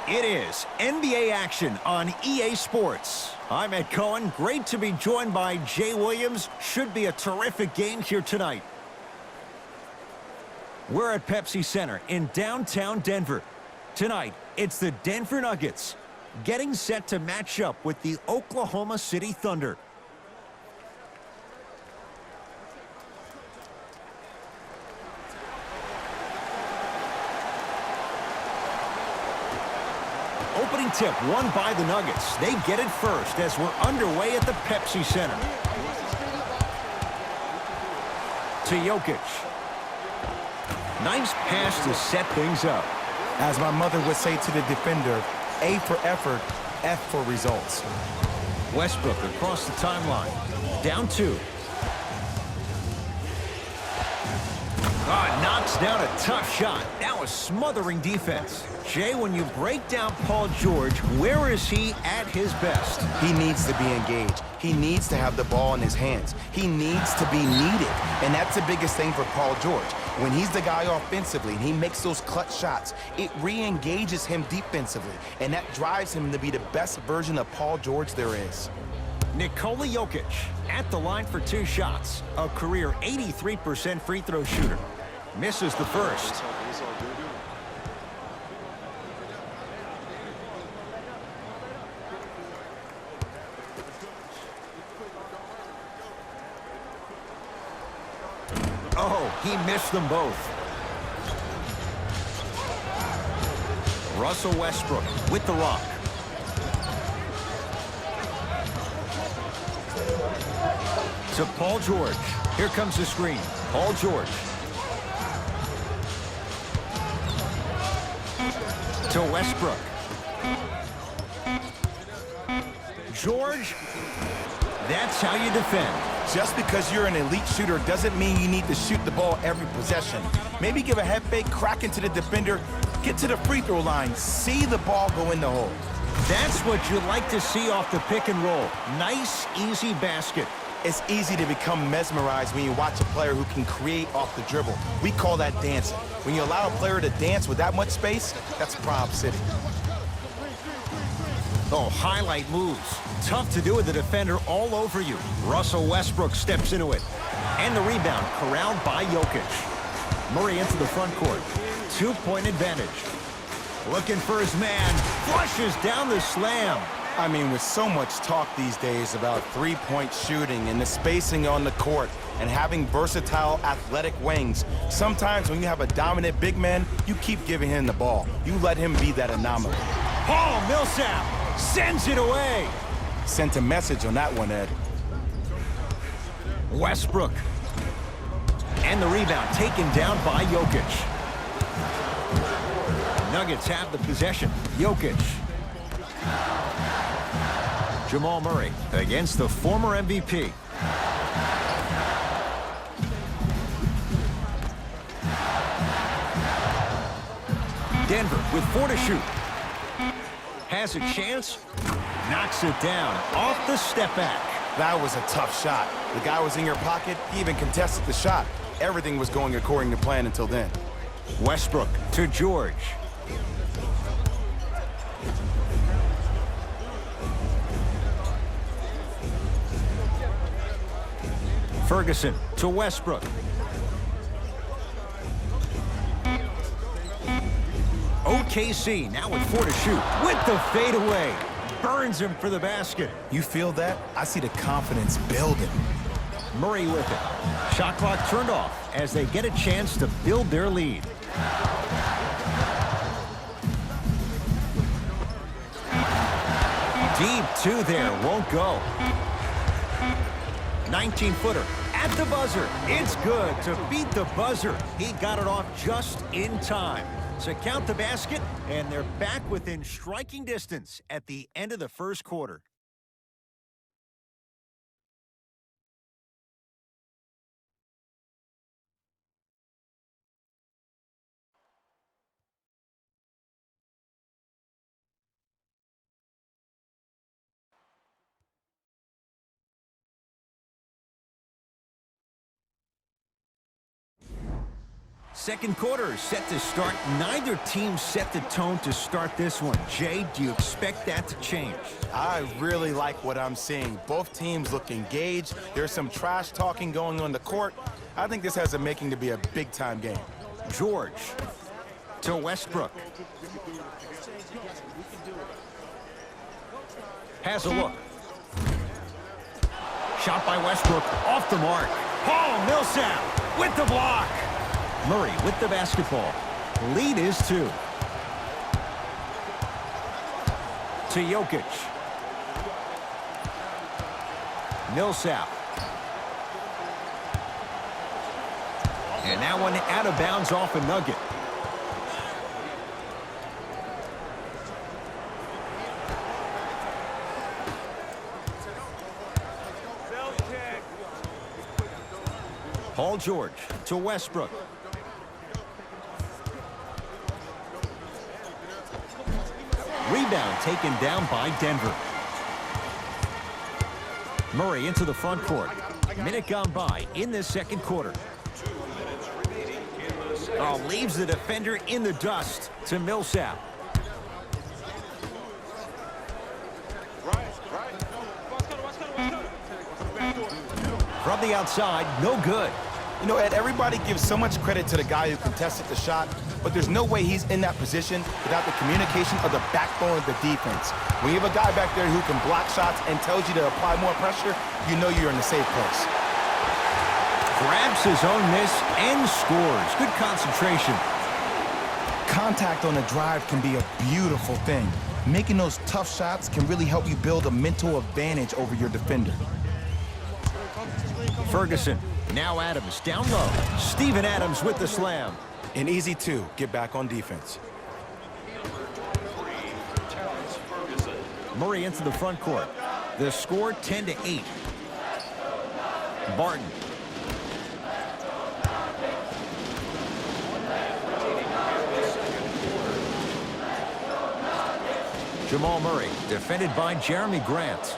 It is NBA action on EA Sports. I'm Ed Cohen. Great to be joined by Jay Williams. Should be a terrific game here tonight. We're at Pepsi Center in downtown Denver. Tonight, it's the Denver Nuggets getting set to match up with the Oklahoma City Thunder. Opening tip won by the Nuggets. They get it first as we're underway at the Pepsi Center. To Jokic. Nice pass to set things up. As my mother would say to the defender, A for effort, F for results. Westbrook across the timeline. Down 2. Knocks down a tough shot. Now a smothering defense. Jay, when you break down Paul George, where is he at his best? He needs to be engaged. He needs to have the ball in his hands. He needs to be needed. And that's the biggest thing for Paul George. When he's the guy offensively and he makes those clutch shots, it re-engages him defensively. And that drives him to be the best version of Paul George there is. Nikola Jokic at the line for 2 shots. A career 83% free throw shooter. Misses the first. Oh, he missed them both. Russell Westbrook with the rock. To Paul George. Here comes the screen. Paul George. To Westbrook. George. That's how you defend. Just because you're an elite shooter doesn't mean you need to shoot the ball every possession. Maybe give a head fake, crack into the defender, get to the free throw line, see the ball go in the hole. That's what you like to see off the pick and roll. Nice, easy basket. It's easy to become mesmerized when you watch a player who can create off the dribble. We call that dancing. When you allow a player to dance with that much space, that's Prob City. Oh, highlight moves. Tough to do with the defender all over you. Russell Westbrook steps into it. And the rebound corralled by Jokic. Murray into the front court. 2-point advantage. Looking for his man. Flushes down the slam. I mean, with so much talk these days about three-point shooting and the spacing on the court and having versatile athletic wings, sometimes when you have a dominant big man, you keep giving him the ball. You let him be that anomaly. Paul Millsap sends it away. Sent a message on that one, Ed. Westbrook. And the rebound taken down by Jokic. Nuggets have the possession. Jokic. Jamal Murray against the former MVP. Denver with 4 to shoot. Has a chance. Knocks it down off the step back. That was a tough shot. The guy was in your pocket. He even contested the shot. Everything was going according to plan until then. Westbrook to George. Ferguson to Westbrook. OKC now with 4 to shoot. With the fadeaway. Burns him for the basket. You feel that? I see the confidence building. Murray with it. Shot clock turned off as they get a chance to build their lead. Deep 2 there. Won't go. 19-footer. At the buzzer. It's good to beat the buzzer. He got it off just in time to count the basket, and they're back within striking distance at the end of the first quarter. second quarter is set to start. Neither team set the tone to start this one. Jay, do you expect that to change? I really like what I'm seeing. Both teams look engaged. There's some trash talking going on the court. I think this has a making to be a big-time game. George to Westbrook. Has a look. Shot by Westbrook off the mark. Paul Millsap with the block. Murray with the basketball. Lead is 2. To Jokic. Millsap. And that one out of bounds off a nugget. Paul George to Westbrook. Rebound taken down by Denver. Murray into the front court. Minute gone by in this second quarter. Oh, leaves the defender in the dust to Millsap. From the outside, no good. You know, Ed, everybody gives so much credit to the guy who contested the shot, but there's no way he's in that position without the communication of the backbone of the defense. When you have a guy back there who can block shots and tells you to apply more pressure, you know you're in a safe place. Grabs his own miss and scores. Good concentration. Contact on a drive can be a beautiful thing. Making those tough shots can really help you build a mental advantage over your defender. Ferguson. Now Adams down low. Steven Adams with the slam. An easy 2. Get back on defense. Murray into the front court. The score 10-8. Barton. Jamal Murray defended by Jeremy Grant.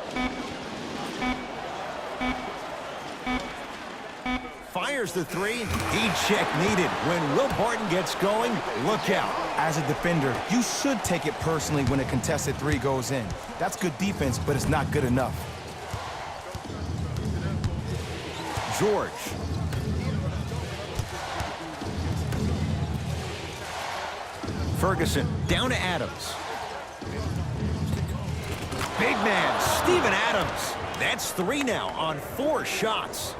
Fires the 3. Heat check needed. When Will Barton gets going, look out. As a defender, you should take it personally when a contested 3 goes in. That's good defense, but it's not good enough. George. Ferguson down to Adams. Big man, Steven Adams. That's 3 now on 4 shots.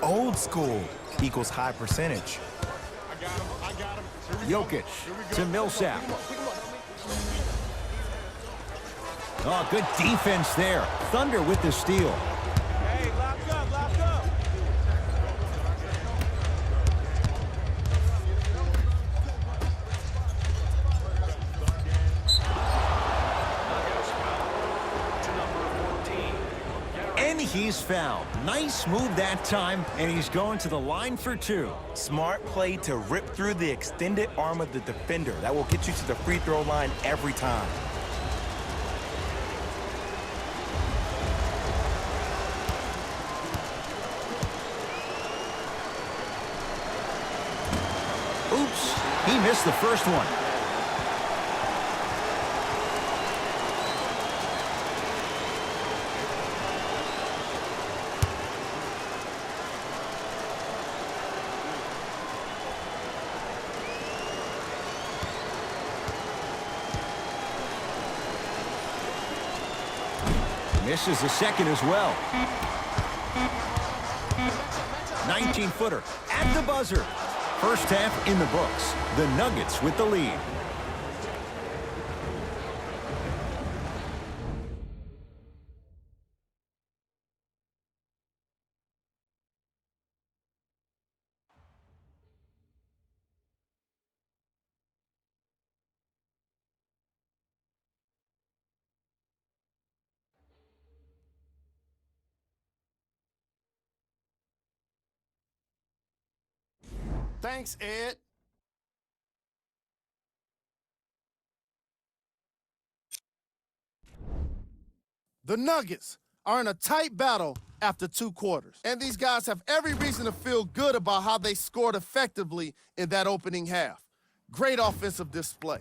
Old school equals high percentage. Jokic to Millsap. Oh, good defense there. Thunder with the steal. Hey, lock up, lock up. And he's fouled. Nice move that time, and he's going to the line for 2. Smart play to rip through the extended arm of the defender. That will get you to the free throw line every time. Oops, he missed the first one. Misses the second as well. 19-footer at the buzzer. First half in the books. The Nuggets with the lead. Thanks, Ed. The Nuggets are in a tight battle after 2 quarters. And these guys have every reason to feel good about how they scored effectively in that opening half. Great offensive display.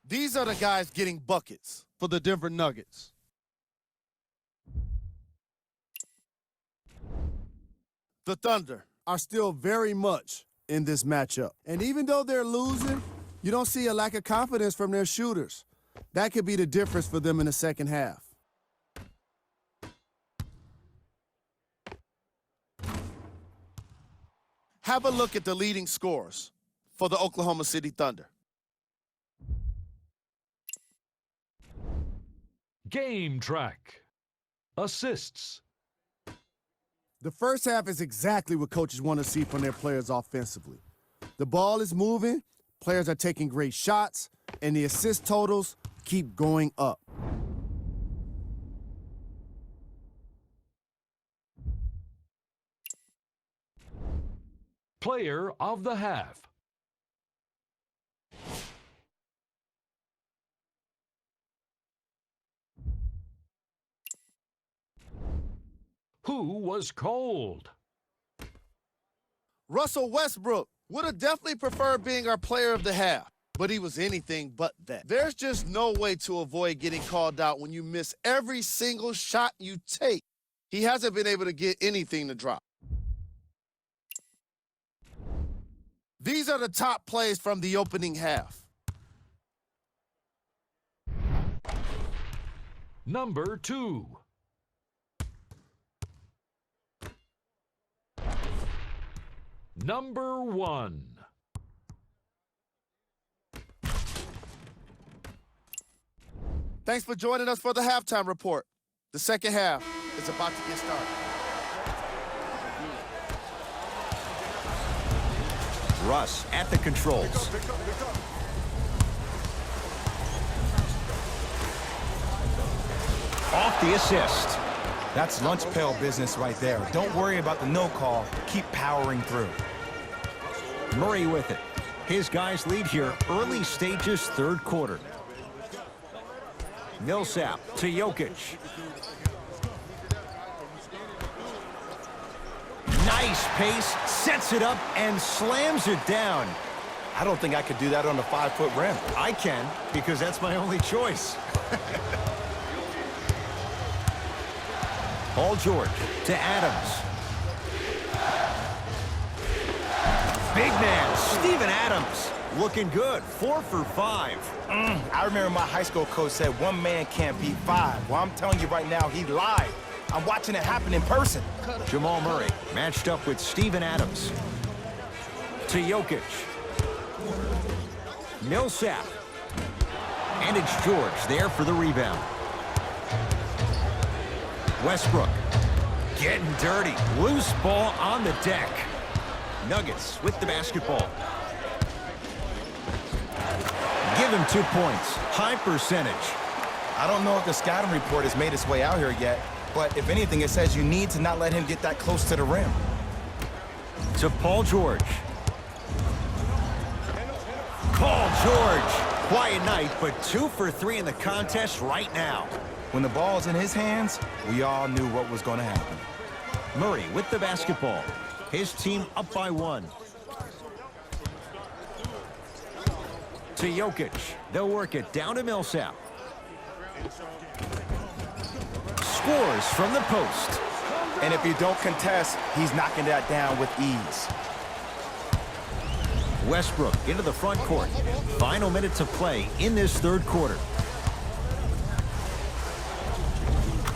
These are the guys getting buckets for the Denver Nuggets. The Thunder are still very much in this matchup. And even though they're losing, you don't see a lack of confidence from their shooters. That could be the difference for them in the second half. Have a look at the leading scorers for the Oklahoma City Thunder. Game track. Assists. The first half is exactly what coaches want to see from their players offensively. The ball is moving, players are taking great shots, and the assist totals keep going up. Player of the half. Who was cold? Russell Westbrook would have definitely preferred being our player of the half, but he was anything but that. There's just no way to avoid getting called out when you miss every single shot you take. He hasn't been able to get anything to drop. These are the top plays from the opening half. Number 2. Number 1. Thanks for joining us for the halftime report. The second half is about to get started. Russ at the controls. Off the assist. That's lunch pail business right there. Don't worry about the no call. Keep powering through. Murray with it. His guys lead here early stages, third quarter. Millsap to Jokic. Nice pace, sets it up and slams it down. I don't think I could do that on a 5-foot rim. I can, because that's my only choice. Paul George to Adams. Big man, Steven Adams. Looking good, 4 for 5. I remember my high school coach said one man can't beat 5. Well, I'm telling you right now, he lied. I'm watching it happen in person. Jamal Murray matched up with Steven Adams. To Jokic. Millsap. And it's George there for the rebound. Westbrook getting dirty. Loose ball on the deck. Nuggets with the basketball. Give him 2 points. High percentage. I don't know if the scouting report has made its way out here yet, but if anything, it says you need to not let him get that close to the rim. To Paul George. Paul George. Quiet night, but 2 for 3 in the contest right now. When the ball's in his hands, we all knew what was going to happen. Murray with the basketball. His team up by 1. To Jokic. They'll work it down to Millsap. Scores from the post. And if you don't contest, he's knocking that down with ease. Westbrook into the front court. Final minute to play in this third quarter.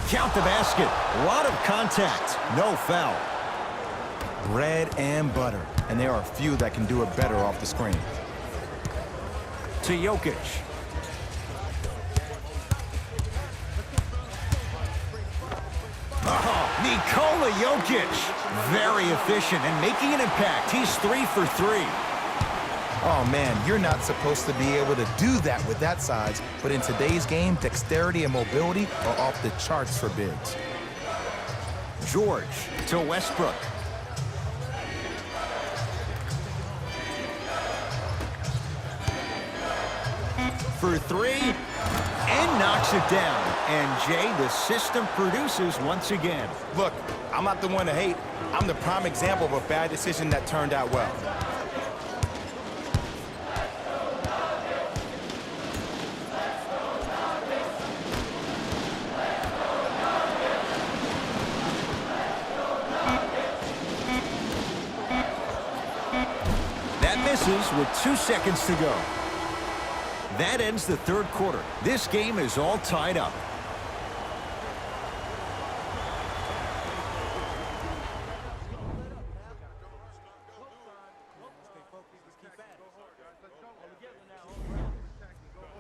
Count the basket. A lot of contact. No foul. Bread and butter. And there are a few that can do it better off the screen. To Jokic. Oh, Nikola Jokic. Very efficient and making an impact. He's 3 for 3. Oh, man, you're not supposed to be able to do that with that size, but in today's game, dexterity and mobility are off the charts for bigs. George to Westbrook. For 3, And knocks it down. And, Jay, the system produces once again. Look, I'm not the one to hate. I'm the prime example of a bad decision that turned out well. That misses with 2 seconds to go. That ends the third quarter. This game is all tied up.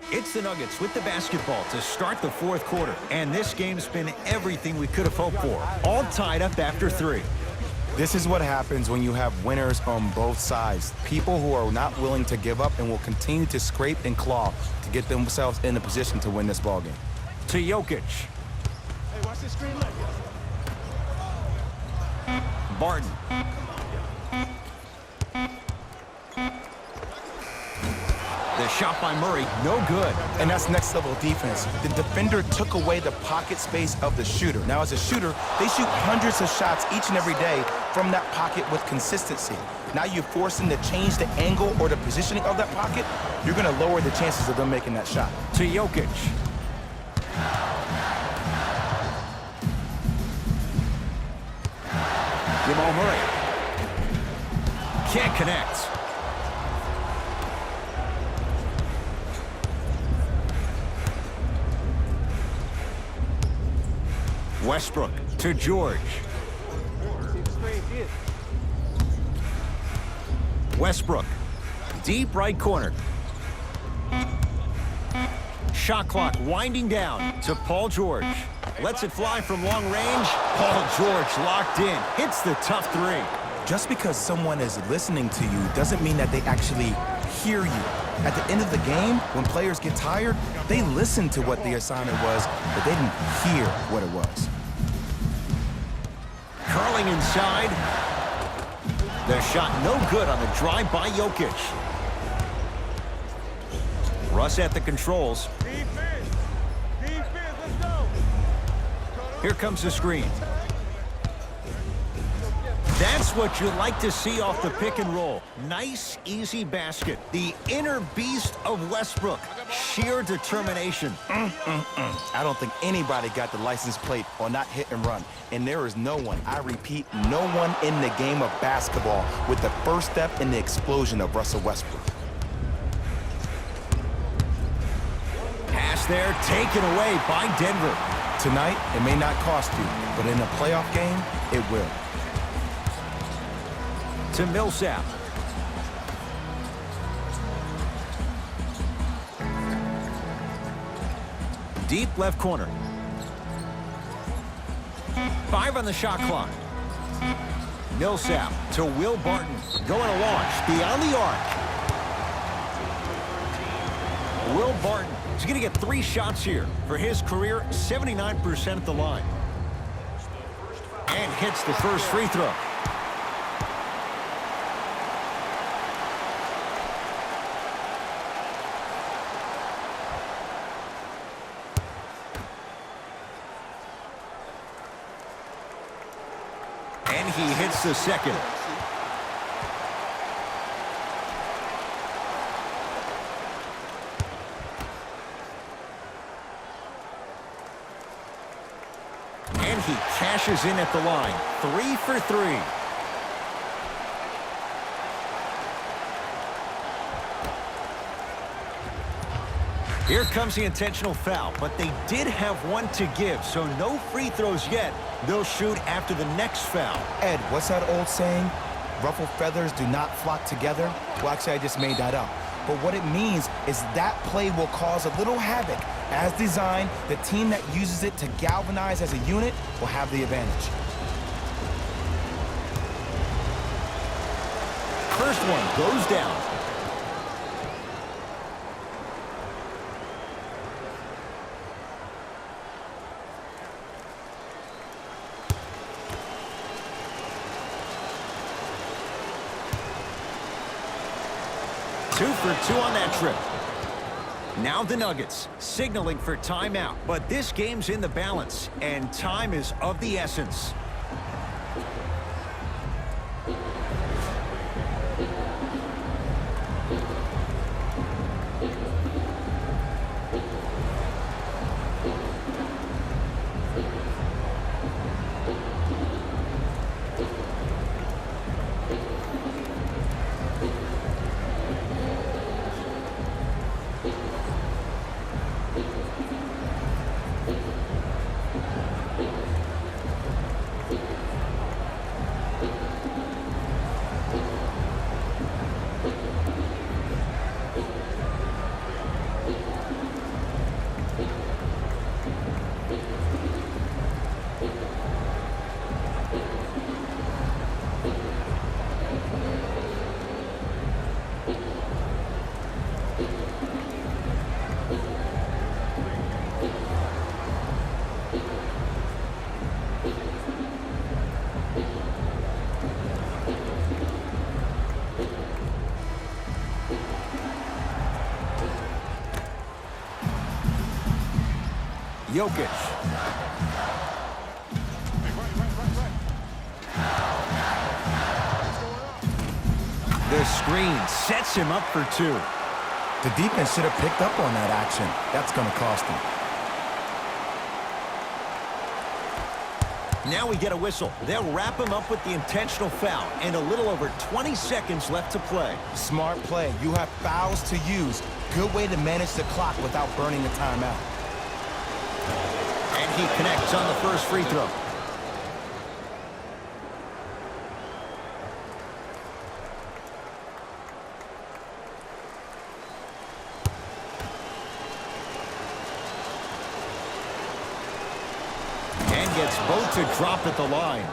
It's the Nuggets with the basketball to start the fourth quarter. And this game's been everything we could have hoped for. All tied up after 3. This is what happens when you have winners on both sides. People who are not willing to give up and will continue to scrape and claw to get themselves in a position to win this ballgame. To Jokic. Hey, watch this screen leg. Barton. The shot by Murray, no good. And that's next level defense. The defender took away the pocket space of the shooter. Now as a shooter, they shoot hundreds of shots each and every day from that pocket with consistency. Now you force them to change the angle or the positioning of that pocket, you're gonna lower the chances of them making that shot. To Jokic. Jamal Murray. Can't connect. Westbrook to George. Westbrook, deep right corner. Shot clock winding down to Paul George. Lets it fly from long range. Paul George locked in. Hits the tough 3. Just because someone is listening to you doesn't mean that they actually hear you. At the end of the game, when players get tired, they listen to what the assignment was, but they didn't hear what it was. Curling inside. The shot no good on the drive by Jokic. Russ at the controls. Defense. Defense, let's go. Here comes the screen. That's what you like to see off the pick and roll. Nice, easy basket. The inner beast of Westbrook. Sheer determination. I don't think anybody got the license plate on that hit and run. And there is no one, I repeat, no one in the game of basketball with the first step in the explosion of Russell Westbrook. Pass there, taken away by Denver. Tonight, it may not cost you, but in a playoff game, it will. To Millsap. Deep left corner. 5 on the shot clock. Millsap to Will Barton. Going to launch beyond the arc. Will Barton is going to get 3 shots here for his career, 79% at the line. And hits the first free throw. And he hits the second. And he cashes in at the line. 3 for 3. Here comes the intentional foul, but they did have one to give, so no free throws yet. They'll shoot after the next foul. Ed, what's that old saying? Ruffled feathers do not flock together? Well, actually, I just made that up. But what it means is that play will cause a little havoc. As designed, the team that uses it to galvanize as a unit will have the advantage. First one goes down. Two for 2 on that trip. Now the Nuggets, signaling for timeout. But this game's in the balance, and time is of the essence. Jokic. The screen sets him up for two. The defense should have picked up on that action. That's going to cost them. Now we get a whistle. They'll wrap him up with the intentional foul, and a little over 20 seconds left to play. Smart play. You have fouls to use. Good way to manage the clock without burning the timeout. And he connects on the first free throw. And gets both to drop at the line.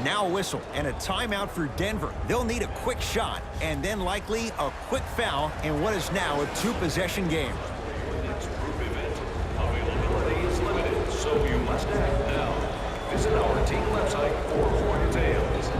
Now a whistle and a timeout for Denver. They'll need a quick shot and then likely a quick foul in what is now a two-possession game. So you must act now. Visit our team website for more details.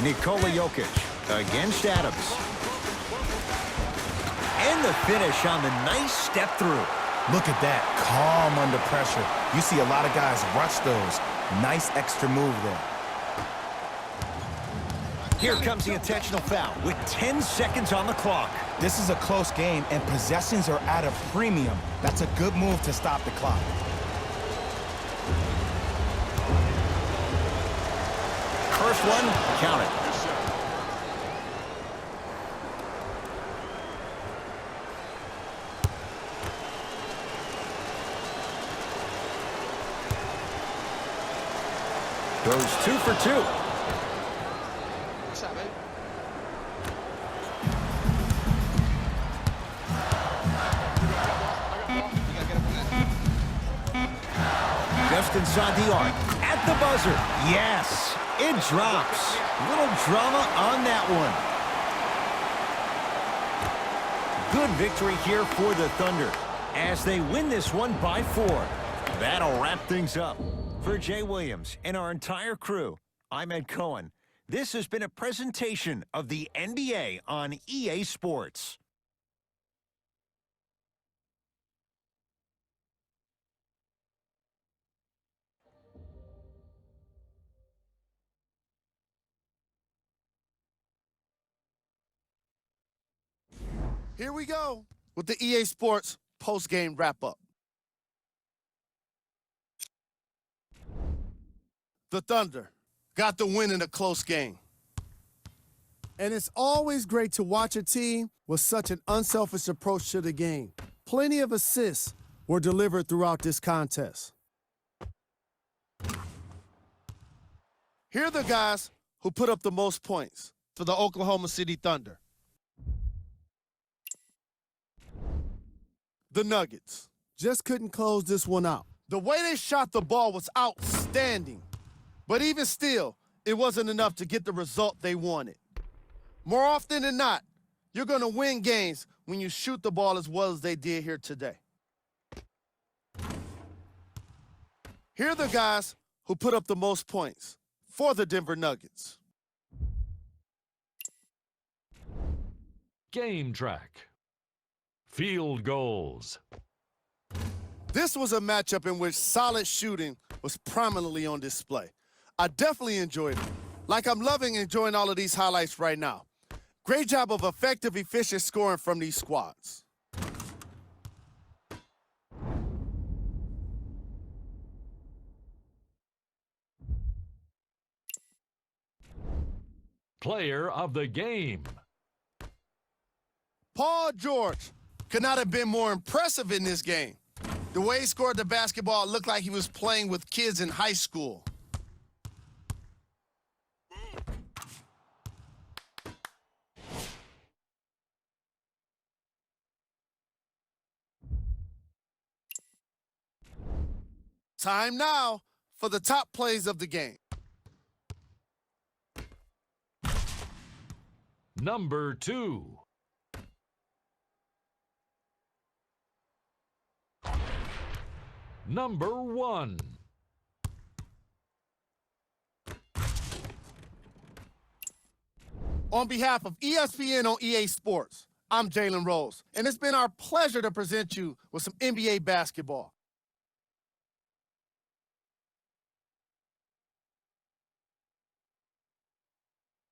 Nikola Jokic against Adams. And the finish on the nice step through. Look at that. Calm under pressure. You see a lot of guys rush those. Nice extra move there. Here comes the intentional foul with 10 seconds on the clock. This is a close game, and possessions are at a premium. That's a good move to stop the clock. First one, count it. Goes 2 for 2. What's up, man? Just inside the arc. At the buzzer. Yes. It drops. Little drama on that one. Good victory here for the Thunder as they win this one by 4. That'll wrap things up. For Jay Williams and our entire crew, I'm Ed Cohen. This has been a presentation of the NBA on EA Sports. Here we go. with the EA Sports post-game wrap-up. The Thunder got the win in a close game. And it's always great to watch a team with such an unselfish approach to the game. Plenty of assists were delivered throughout this contest. Here are the guys who put up the most points for the Oklahoma City Thunder. The Nuggets. Just couldn't close this one out. The way they shot the ball was outstanding. But even still, it wasn't enough to get the result they wanted. More often than not, you're going to win games when you shoot the ball as well as they did here today. Here are the guys who put up the most points for the Denver Nuggets. Game track. Field goals. This was a matchup in which solid shooting was prominently on display. I definitely enjoyed it. Like I'm loving enjoying all of these highlights right now. Great job of effective, efficient scoring from these squads. Player of the game. Paul George could not have been more impressive in this game. The way he scored the basketball looked like he was playing with kids in high school. Time now for the top plays of the game. Number 2. Number 1. On behalf of ESPN on EA Sports, I'm Jalen Rose, and it's been our pleasure to present you with some NBA basketball.